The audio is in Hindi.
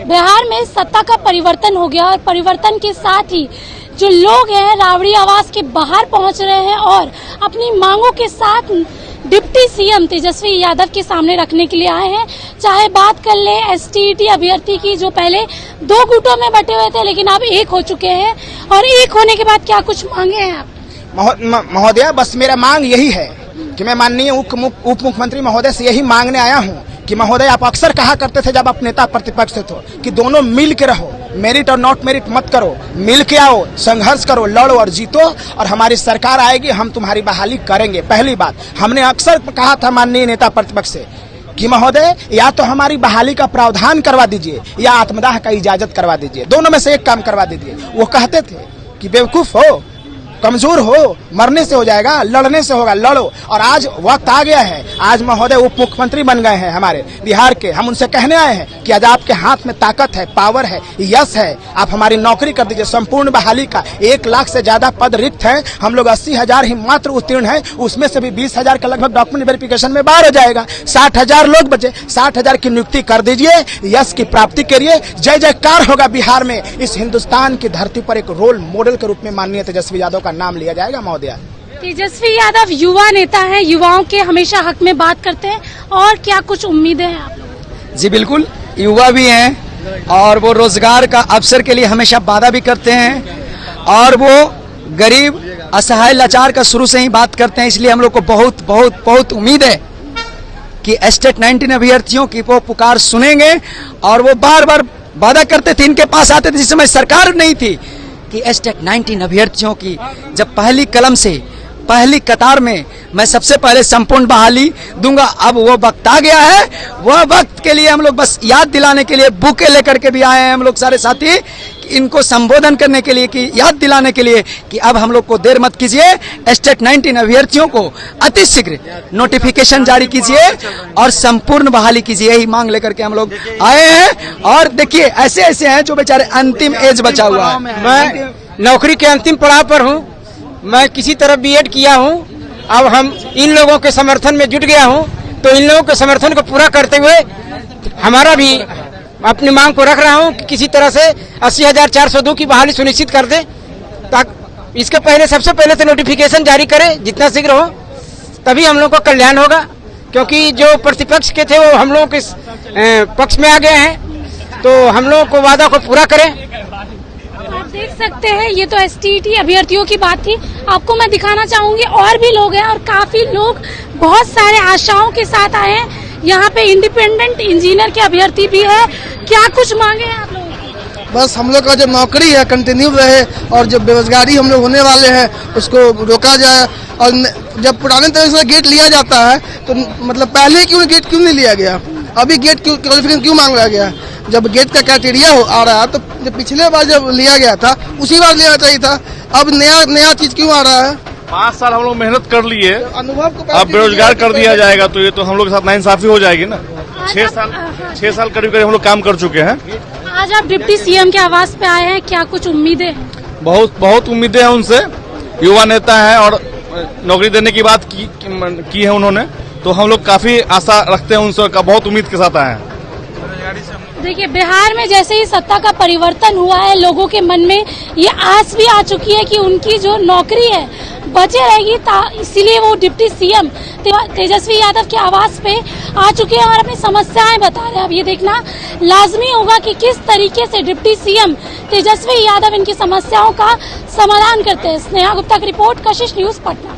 बिहार में सत्ता का परिवर्तन हो गया और परिवर्तन के साथ ही जो लोग हैं राबड़ी आवास के बाहर पहुंच रहे हैं और अपनी मांगों के साथ डिप्टी सीएम तेजस्वी यादव के सामने रखने के लिए आए हैं। चाहे बात कर ले एसटीईटी अभ्यर्थी की, जो पहले 2 गुटों में बटे हुए थे लेकिन अब एक हो चुके हैं, और एक होने के बाद क्या कुछ मांगे हैं आप? महोदया, बस मेरा मांग यही है कि मैं माननीय उप मुख्यमंत्री महोदय से यही मांगने आया हूं कि महोदय, आप अक्सर कहा करते थे जब आप नेता प्रतिपक्ष थे तो कि दोनों मिल के रहो, मेरिट और नॉट मेरिट मत करो, मिल के आओ, संघर्ष करो, लड़ो और जीतो, और हमारी सरकार आएगी, हम तुम्हारी बहाली करेंगे। पहली बात, हमने अक्सर कहा था माननीय नेता प्रतिपक्ष से कि महोदय, या तो हमारी बहाली का प्रावधान करवा दीजिए या आत्मदाह का इजाजत करवा दीजिए, दोनों में से एक काम करवा दीजिए। वो कहते थे कि बेवकूफ हो, कमजोर हो, मरने से हो जाएगा, लड़ने से होगा, लड़ो। और आज वक्त आ गया है, आज महोदय उप मुख्यमंत्री बन गए हैं हमारे बिहार के, हम उनसे कहने आए हैं कि आज आपके हाथ में ताकत है, पावर है, यश है, आप हमारी नौकरी कर दीजिए। संपूर्ण बहाली का 1 लाख से ज्यादा पद रिक्त हैं, हम लोग 80,000 ही मात्र उत्तीर्ण हैं, उसमें से भी 20,000 का लगभग डॉक्यूमेंट वेरिफिकेशन में बाहर हो जाएगा, 60,000 लोग बचे, 60,000 की नियुक्ति कर दीजिए, यश की प्राप्ति करिए, जय जयकार होगा बिहार में। इस हिंदुस्तान की धरती पर एक रोल मॉडल के रूप में माननीय तेजस्वी यादव का नाम लिया जाएगा। महोदया, तेजस्वी यादव युवा नेता हैं, युवाओं के हमेशा हक में बात करते हैं, और क्या कुछ उम्मीदें हैं आप लोगों? जी बिल्कुल, युवा भी हैं और वो रोजगार का अवसर के लिए हमेशा वादा भी करते हैं, और वो गरीब असहाय लाचार का शुरू से ही बात करते हैं। इसलिए हम लोग को बहुत बहुत बहुत उम्मीद है कि एस्टेट 19 अभ्यर्थियों की वो पुकार सुनेंगे। और वो बार बार वादा करते थे, इनके पास आते थे जिस समय सरकार नहीं थी, कि एस्टेट 19 अभ्यर्थियों की जब पहली कलम से पहली कतार में मैं सबसे पहले संपूर्ण बहाली दूंगा। अब वो वक्त आ गया है, वह वक्त के लिए हम लोग बस याद दिलाने के लिए बुके लेकर के भी आए हैं हम लोग सारे साथी, इनको संबोधन करने के लिए, कि याद दिलाने के लिए कि अब हम लोग को देर मत कीजिए, एस्टेट 19 अभ्यर्थियों को अति शीघ्र नोटिफिकेशन जारी कीजिए और संपूर्ण बहाली कीजिए। यही मांग लेकर के हम लोग आए हैं। और देखिए, ऐसे ऐसे हैं जो बेचारे अंतिम एज बचा हुआ है। मैं नौकरी के अंतिम पड़ाव पर हूं, मैं किसी तरह बीएड किया हूं, अब हम इन लोगों के समर्थन में जुट गया हूं, तो इन लोगों के समर्थन को पूरा करते हुए हमारा भी अपनी मांग को रख रहा हूं कि किसी तरह से 80,402 की बहाली सुनिश्चित कर दे, ताकि इसके पहले सबसे पहले तो नोटिफिकेशन जारी करें जितना शीघ्र हो, तभी हम लोग को कल्याण होगा। क्योंकि जो प्रतिपक्ष के थे वो हम लोगों के पक्ष में आ गए हैं, तो हम लोगों को वादा को पूरा करें। आप देख सकते हैं, ये तो एसटीईटी अभ्यर्थियों की बात थी। आपको मैं दिखाना चाहूंगी, और भी लोग हैं और काफी लोग बहुत सारे आशाओं के साथ आए हैं। यहाँ पे इंडिपेंडेंट इंजीनियर के अभ्यर्थी भी है। क्या कुछ मांगे हैं आप लोगों की? बस हम लोग का जो नौकरी है कंटिन्यू रहे, और जो बेरोजगारी हम लोग होने वाले हैं उसको रोका जाए। और जब पुराने तरह से गेट लिया जाता है तो मतलब पहले क्यों गेट क्यों नहीं लिया गया, अभी गेट क्वालिफिकेशन क्यों मांगा गया? जब गेट का क्राइटेरिया आ रहा है तो जब पिछले बार जब लिया गया था उसी बार लेना चाहिए था, अब नया चीज क्यों आ रहा है? 5 साल हम लोग मेहनत कर लिए, अनुभव को अब बेरोजगार कर दिया जाएगा तो ये तो हम लोग के साथ नाइंसाफी हो जाएगी ना। 6 साल करीब हम लोग काम कर चुके हैं। आज आप डिप्टी सीएम के आवास पे आए हैं, क्या कुछ उम्मीदें हैं? बहुत उम्मीदें हैं उनसे, युवा नेता है और नौकरी देने की बात की है उन्होंने, तो हम लोग काफी आशा रखते हैं उनसे, बहुत उम्मीद के साथ आए हैं। देखिए, बिहार में जैसे ही सत्ता का परिवर्तन हुआ है, लोगों के मन में ये आस भी आ चुकी है कि उनकी जो नौकरी है बचे रहेगी, इसीलिए वो डिप्टी सीएम तेजस्वी यादव के आवास पे आ चुके हैं और अपनी समस्याएं बता रहे हैं। अब ये देखना लाजमी होगा कि किस तरीके से डिप्टी सीएम तेजस्वी यादव इनकी समस्याओं का समाधान करते हैं। स्नेहा गुप्ता की रिपोर्ट, कशिश न्यूज, पटना।